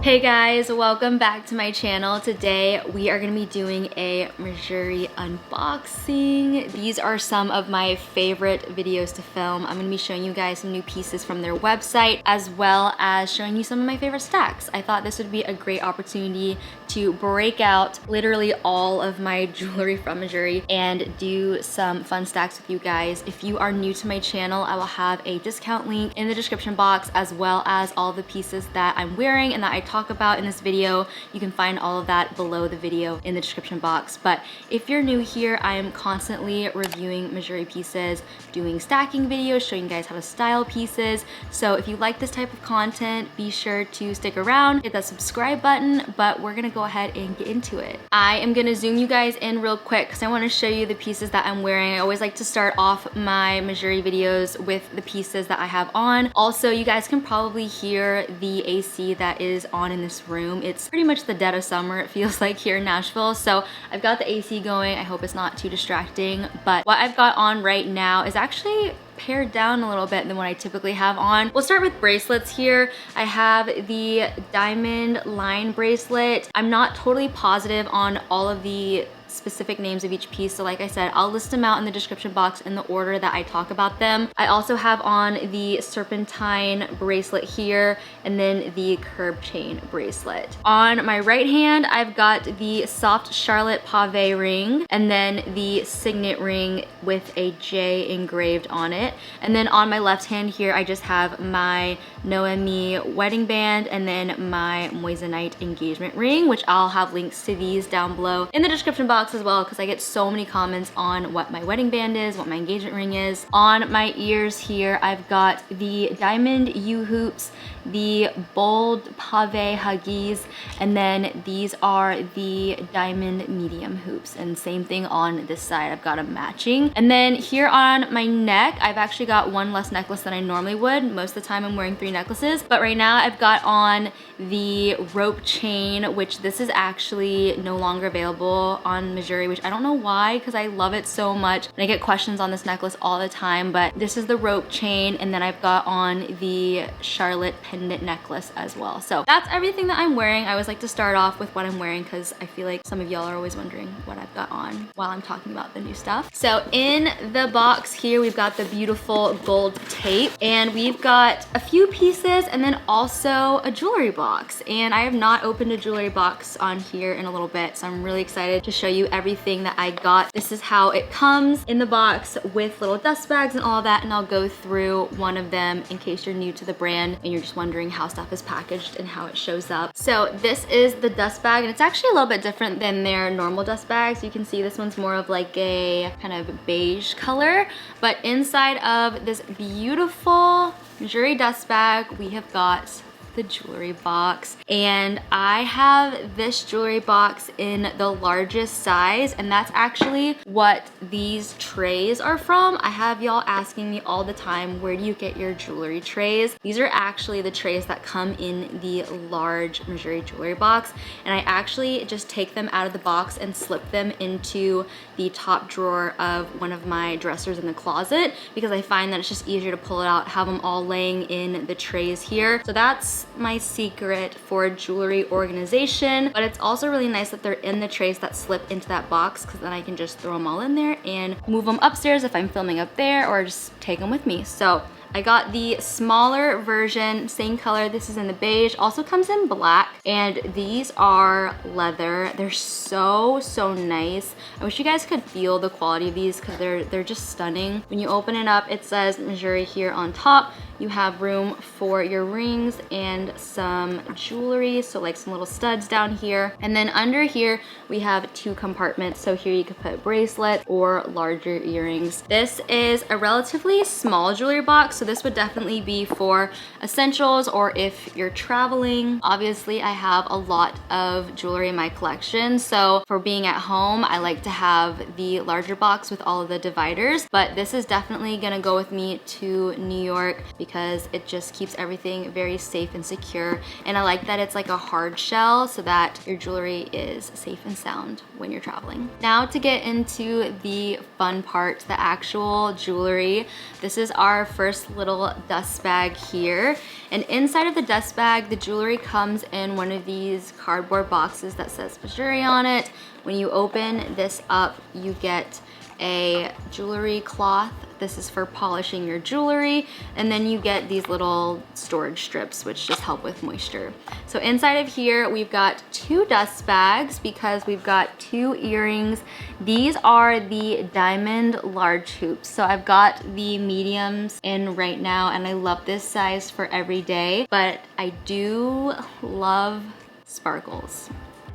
Hey guys, welcome back to my channel. Today we are going to be doing a Mejuri unboxing. These are some of my favorite videos to film. I'm going to be showing you guys some new pieces from their website as well as showing you some of my favorite stacks. I thought this would be a great opportunity to break out literally all of my jewelry from Mejuri and do some fun stacks with you guys. If you are new to my channel, I will have a discount link in the description box as well as all the pieces that I'm wearing and that I talk about in this video. You can find all of that below the video in the description box. But if you're new here, I am constantly reviewing Mejuri pieces, doing stacking videos, showing you guys how to style pieces. So if you like this type of content, be sure to stick around, hit that subscribe button, but we're gonna go ahead and get into it. I am gonna zoom you guys in real quick because I wanna show you the pieces that I'm wearing. I always like to start off my Mejuri videos with the pieces that I have on. Also, you guys can probably hear the AC that is on in this room. It's pretty much the dead of summer, it feels like, here in Nashville. So I've got the AC going. I hope it's not too distracting. But what I've got on right now is actually pared down a little bit than what I typically have on. We'll start with bracelets here. I have the diamond line bracelet. I'm not totally positive on all of the specific names of each piece, so like I said, I'll list them out in the description box in the order that I talk about them. I also have on the serpentine bracelet here and then the curb chain bracelet. On my right hand, I've got the soft Charlotte pave ring and then the signet ring with a J engraved on it. And then on my left hand here, I just have my Noemi wedding band and then my moissanite engagement ring, which I'll have links to these down below in the description box as well, because I get so many comments on what my wedding band is, what my engagement ring is. On my ears here, I've got the diamond U hoops, the bold pave huggies, and then these are the diamond medium hoops, and same thing on this side, I've got them matching. And then here on my neck, I've actually got one less necklace than I normally would. Most of the time I'm wearing 3 necklaces, but right now I've got on the rope chain, which this is actually no longer available on Mejuri, which I don't know why, because I love it so much and I get questions on this necklace all the time. But this is the rope chain, and then I've got on the Charlotte pendant necklace as well. So that's everything that I'm wearing. I always like to start off with what I'm wearing because I feel like some of y'all are always wondering what I've got on while I'm talking about the new stuff. So in the box here, we've got the beautiful gold tape, and we've got a few pieces and then also a jewelry box. And I have not opened a jewelry box on here in a little bit, so I'm really excited to show you everything that I got. This is how it comes in the box with little dust bags and all that, and I'll go through one of them in case you're new to the brand and you're just wondering how stuff is packaged and how it shows up. So this is the dust bag, and it's actually a little bit different than their normal dust bags. You can see this one's more of like a kind of beige color, but inside of this beautiful Mejuri dust bag, we have got the jewelry box. And I have this jewelry box in the largest size, and that's actually what these trays are from. I have y'all asking me all the time, where do you get your jewelry trays? These are actually the trays that come in the large Mejuri jewelry box, and I actually just take them out of the box and slip them into the top drawer of one of my dressers in the closet, because I find that it's just easier to pull it out, have them all laying in the trays here. So that's my secret for jewelry organization. But it's also really nice that they're in the trays that slip into that box, because then I can just throw them all in there and move them upstairs if I'm filming up there, or just take them with me. So I got the smaller version, same color. This is in the beige, also comes in black, and these are leather. They're so nice. I wish you guys could feel the quality of these because they're just stunning. When you open it up, it says Mejuri here on top. You have room for your rings and some jewelry, so like some little studs down here. And then under here, we have 2 compartments. So here you could put bracelet or larger earrings. This is a relatively small jewelry box, so this would definitely be for essentials or if you're traveling. Obviously, I have a lot of jewelry in my collection, so for being at home, I like to have the larger box with all of the dividers, but this is definitely gonna go with me to New York because it just keeps everything very safe and secure. And I like that it's like a hard shell so that your jewelry is safe and sound when you're traveling. Now to get into the fun part, the actual jewelry. This is our first this little dust bag here. And inside of the dust bag, the jewelry comes in one of these cardboard boxes that says Mejuri on it. When you open this up, you get a jewelry cloth. This is for polishing your jewelry, and then you get these little storage strips which just help with moisture. So inside of here we've got 2 dust bags because we've got 2 earrings. These are the diamond large hoops. So I've got the mediums in right now and I love this size for every day, but I do love sparkles.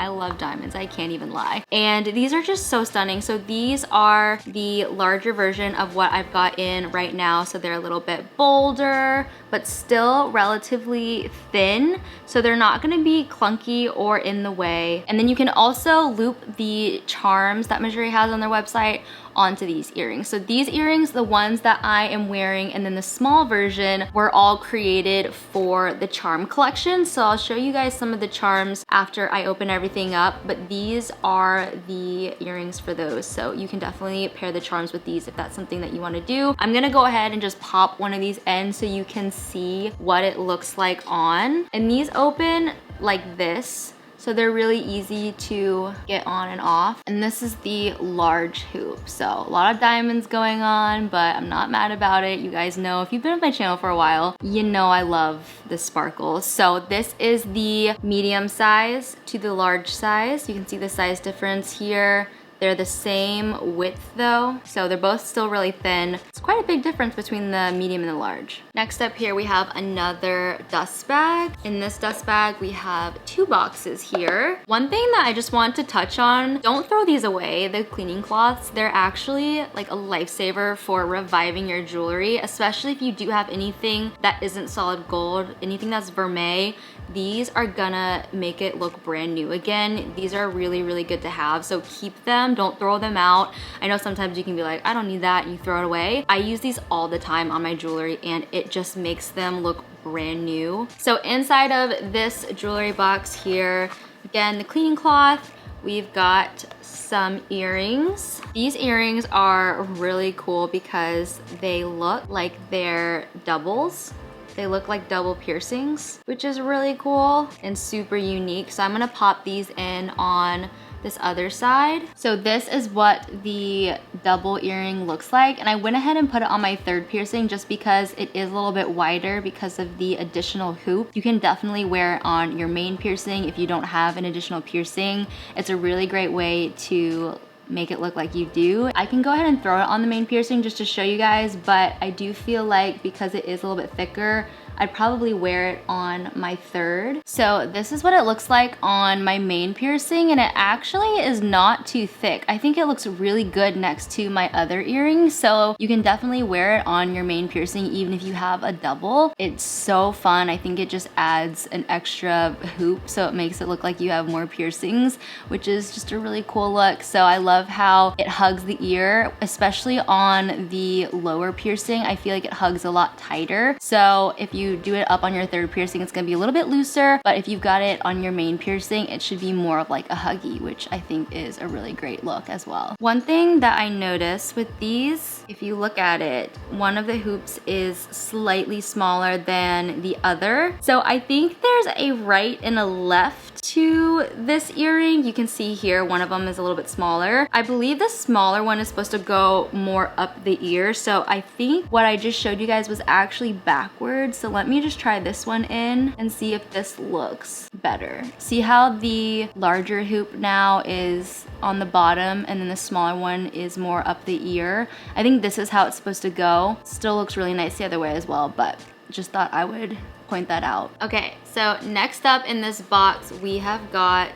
I love diamonds, I can't even lie. And these are just so stunning. So these are the larger version of what I've got in right now. So they're a little bit bolder, but still relatively thin. So they're not gonna be clunky or in the way. And then you can also loop the charms that Mejuri has on their website onto these earrings. So these earrings, the ones that I am wearing, and then the small version were all created for the charm collection. So I'll show you guys some of the charms after I open everything up, but these are the earrings for those. So you can definitely pair the charms with these if that's something that you want to do. I'm gonna go ahead and just pop one of these in so you can see what it looks like on. And these open like this. So they're really easy to get on and off. And this is the large hoop. So a lot of diamonds going on, but I'm not mad about it. You guys know, if you've been on my channel for a while, you know I love the sparkles. So this is the medium size to the large size. You can see the size difference here. They're the same width though, so they're both still really thin. It's quite a big difference between the medium and the large. Next up here we have another dust bag. In this dust bag we have 2 boxes here. One thing that I just want to touch on, don't throw these away, the cleaning cloths. They're actually like a lifesaver for reviving your jewelry, especially if you do have anything that isn't solid gold, anything that's vermeil. These are gonna make it look brand new again. These are really, really good to have, so keep them, don't throw them out. I know sometimes you can be like, I don't need that, and you throw it away. I use these all the time on my jewelry and it just makes them look brand new. So inside of this jewelry box here, again, the cleaning cloth, we've got some earrings. These earrings are really cool because they look like they're doubles. They look like double piercings, which is really cool and super unique. So I'm gonna pop these in on this other side. So this is what the double earring looks like. And I went ahead and put it on my 3rd piercing just because it is a little bit wider because of the additional hoop. You can definitely wear it on your main piercing if you don't have an additional piercing. It's a really great way to make it look like you do. I can go ahead and throw it on the main piercing just to show you guys, but I do feel like because it is a little bit thicker, I'd probably wear it on my 3rd. So this is what it looks like on my main piercing, and it actually is not too thick. I think it looks really good next to my other earrings, so you can definitely wear it on your main piercing even if you have a double. It's so fun. I think it just adds an extra hoop, so it makes it look like you have more piercings, which is just a really cool look. So I love how it hugs the ear, especially on the lower piercing. I feel like it hugs a lot tighter. So if you do it up on your 3rd piercing, it's gonna be a little bit looser, but if you've got it on your main piercing, it should be more of like a huggy, which I think is a really great look as well. One thing that I noticed with these, if you look at it, one of the hoops is slightly smaller than the other. So I think there's a right and a left to this earring. You can see here, one of them is a little bit smaller. I believe the smaller one is supposed to go more up the ear. So I think what I just showed you guys was actually backwards. So let me just try this one in and see if this looks better. See how the larger hoop now is on the bottom and then the smaller one is more up the ear? I think this is how it's supposed to go. Still looks really nice the other way as well, but just thought I would point that out. Okay, so next up in this box, we have got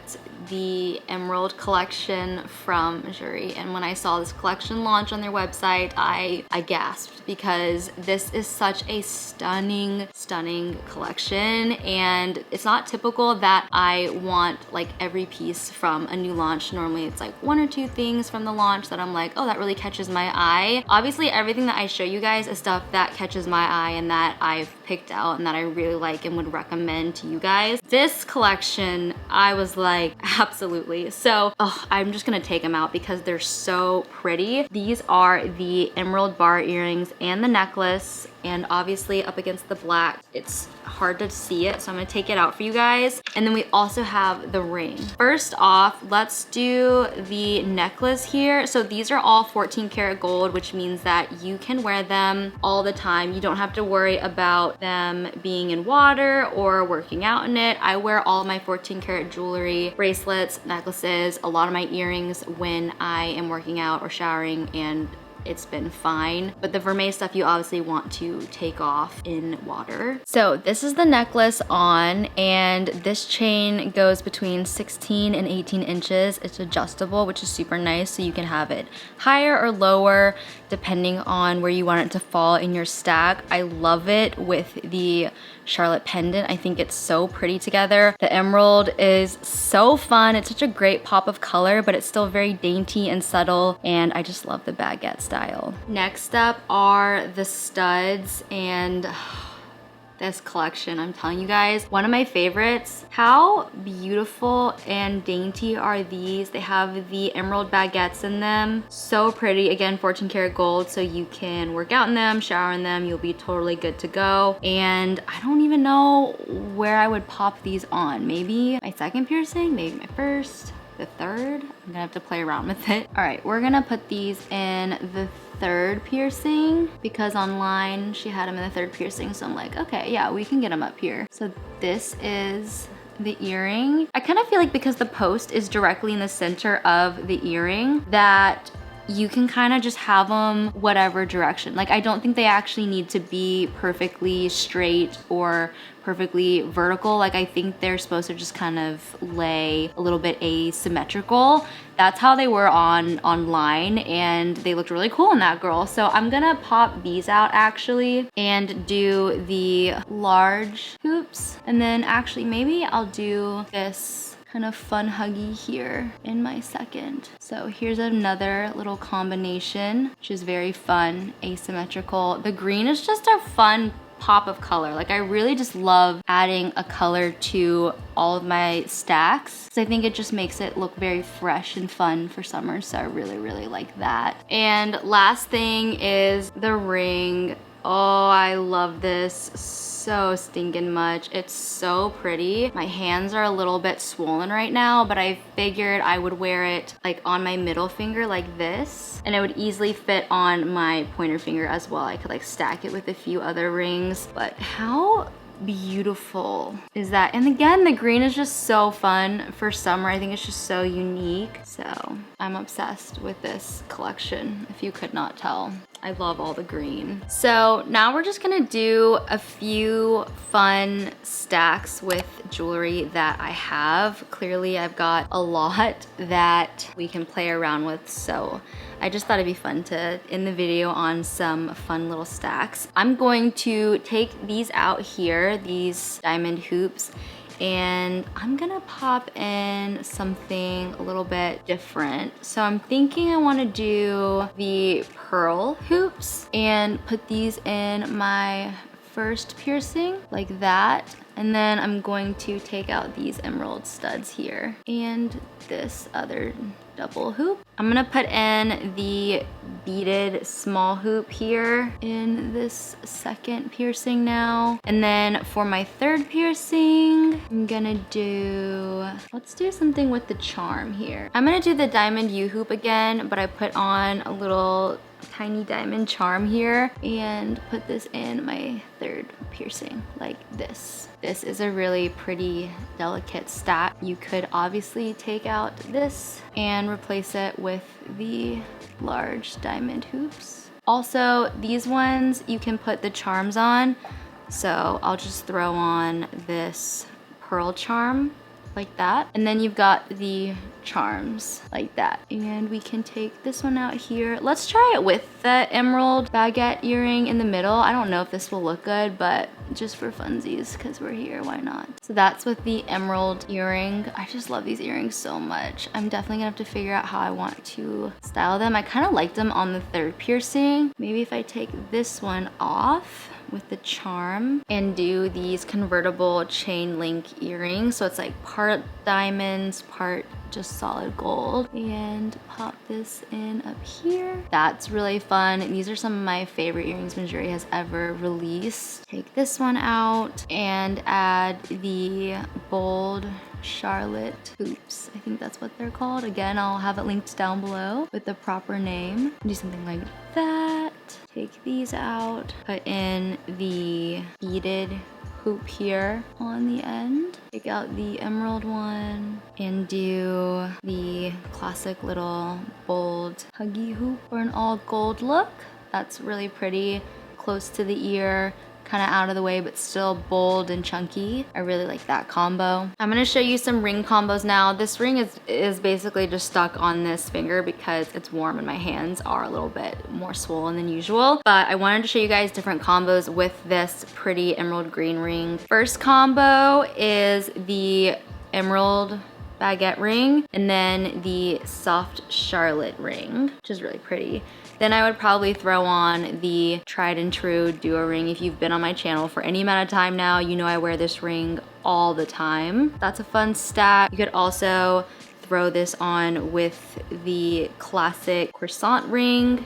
the Emerald collection from Mejuri. And when I saw this collection launch on their website, I gasped because this is such a stunning collection. And it's not typical that I want like every piece from a new launch. Normally it's like 1 or 2 things from the launch that I'm like, oh, that really catches my eye. Obviously everything that I show you guys is stuff that catches my eye and that I've picked out and that I really like and would recommend to you guys. This collection, I was like, Absolutely. So, I'm just gonna take them out because they're so pretty. These are the emerald bar earrings and the necklace, and obviously up against the black, it's hard to see it, so I'm gonna take it out for you guys. And then we also have the ring. First off, let's do the necklace here. So these are all 14 karat gold, which means that you can wear them all the time. You don't have to worry about them being in water or working out in it. I wear all my 14 karat jewelry, bracelets, necklaces, a lot of my earrings when I am working out or showering, and it's been fine. But the vermeil stuff you obviously want to take off in water. So this is the necklace on, and this chain goes between 16 and 18 inches. It's adjustable, which is super nice, so you can have it higher or lower depending on where you want it to fall in your stack. I love it with the Charlotte pendant. I think it's so pretty together. The emerald is so fun. It's such a great pop of color, but it's still very dainty and subtle, and I just love the baguette style. Next up are the studs, and this collection, I'm telling you guys, one of my favorites. How beautiful and dainty are these? They have the emerald baguettes in them. So pretty. Again, 14 karat gold, so you can work out in them, shower in them. You'll be totally good to go. And I don't even know where I would pop these on. Maybe my second piercing, maybe my first, the third. I'm gonna have to play around with it. All right, we're gonna put these in the third piercing because online she had them in the third piercing, so I'm like, okay, yeah, we can get them up here. So this is the earring. I kind of feel like because the post is directly in the center of the earring that you can kind of just have them whatever direction. Like, I don't think they actually need to be perfectly straight or perfectly vertical. Like, I think they're supposed to just kind of lay a little bit asymmetrical. That's how they were online, and they looked really cool on that girl. So I'm gonna pop these out actually and do the large hoops, and then actually maybe I'll do this kind of fun huggy here in my second. So here's another little combination, which is very fun, asymmetrical. The green is just a fun pop of color. Like, I really just love adding a color to all of my stacks, so I think it just makes it look very fresh and fun for summer. So I really, really like that. And last thing is the ring. Oh, I love this so stinking much. It's so pretty. My hands are a little bit swollen right now, but I figured I would wear it like on my middle finger like this, and it would easily fit on my pointer finger as well. I could like stack it with a few other rings. But how beautiful is that? And again, the green is just so fun for summer. I think it's just so unique. So I'm obsessed with this collection, if you could not tell. I love all the green. So now we're just gonna do a few fun stacks with jewelry that I have. Clearly I've got a lot that we can play around with, so I just thought it'd be fun to end the video on some fun little stacks. I'm going to take these out here, these diamond hoops, and I'm gonna pop in something a little bit different. So I'm thinking I wanna do the pearl hoops and put these in my first piercing like that. And then I'm going to take out these emerald studs here and this other double hoop. I'm gonna put in the beaded small hoop here in this second piercing now. And then for my third piercing, I'm gonna do, let's do something with the charm here. I'm gonna do the diamond U-hoop again, but I put on a little tiny diamond charm here and put this in my third piercing like this. This is a really pretty delicate stack. You could obviously take out this and replace it with the large diamond hoops. Also, these ones you can put the charms on. So I'll just throw on this pearl charm like that. And then you've got the charms like that. And we can take this one out here. Let's try it with the emerald baguette earring in the middle. I don't know if this will look good, but just for funsies because we're here, why not? So that's with the emerald earring. I just love these earrings so much. I'm definitely gonna have to figure out how I want to style them. I kind of like them on the third piercing. Maybe if I take this one off with the charm and do these convertible chain link earrings. So it's like part diamonds, part just solid gold, and pop this in up here. That's really fun. These are some of my favorite earrings Mejuri has ever released. Take this one out and add the bold Charlotte hoops. I think that's what they're called. Again, I'll have it linked down below with the proper name. Do something like that. Take these out. Put in the beaded hoop here on the end. Take out the emerald one and do the classic little bold huggy hoop for an all gold look. That's really pretty, close to the ear, kind of out of the way, but still bold and chunky. I really like that combo. I'm gonna show you some ring combos now. This ring is basically just stuck on this finger because it's warm and my hands are a little bit more swollen than usual. But I wanted to show you guys different combos with this pretty emerald green ring. First combo is the emerald baguette ring and then the soft Charlotte ring, which is really pretty. Then I would probably throw on the tried and true duo ring. If you've been on my channel for any amount of time now, you know I wear this ring all the time. That's a fun stack. You could also throw this on with the classic croissant ring.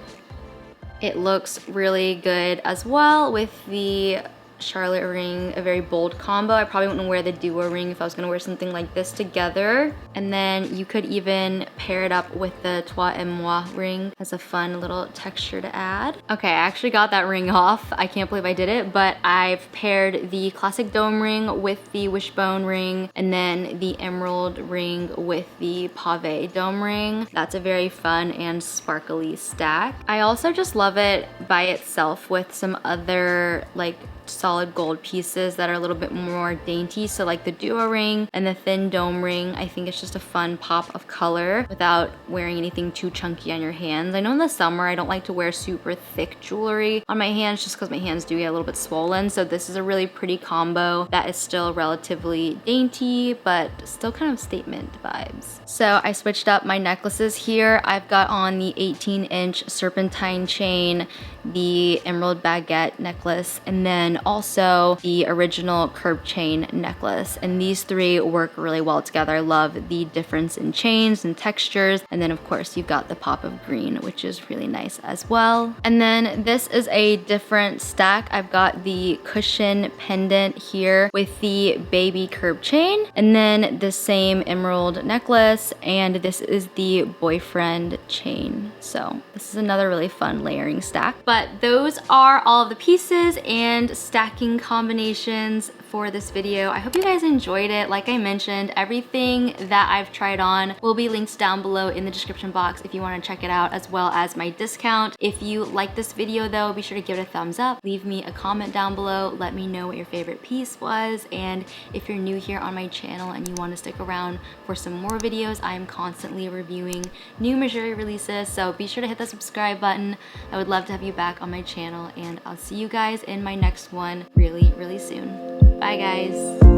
It looks really good as well with the Charlotte ring, a very bold combo. I probably wouldn't wear the duo ring if I was gonna wear something like this together. And then you could even pair it up with the Toi et Moi ring as a fun little texture to add. Okay, I actually got that ring off. I can't believe I did it, but I've paired the classic dome ring with the wishbone ring and then the emerald ring with the pave dome ring. That's a very fun and sparkly stack. I also just love it by itself with some other like solid gold pieces that are a little bit more dainty. So like the duo ring and the thin dome ring, I think it's just a fun pop of color without wearing anything too chunky on your hands. I know in the summer I don't like to wear super thick jewelry on my hands just because my hands do get a little bit swollen. So this is a really pretty combo that is still relatively dainty but still kind of statement vibes. So I switched up my necklaces here. I've got on the 18-inch serpentine chain, the emerald baguette necklace, and then also the original curb chain necklace. And these three work really well together. I love the difference in chains and textures. And then of course you've got the pop of green, which is really nice as well. And then this is a different stack. I've got the cushion pendant here with the baby curb chain, and then the same emerald necklace, and this is the boyfriend chain. So this is another really fun layering stack. But those are all of the pieces and stacking combinations for this video. I hope you guys enjoyed it. Like I mentioned, everything that I've tried on will be linked down below in the description box if you want to check it out, as well as my discount. If you like this video though, be sure to give it a thumbs up, leave me a comment down below, let me know what your favorite piece was, and if you're new here on my channel and you want to stick around for some more videos, I'm constantly reviewing new Mejuri releases, so be sure to hit the subscribe button. I would love to have you back on my channel, and I'll see you guys in my next one really, really soon. Bye guys.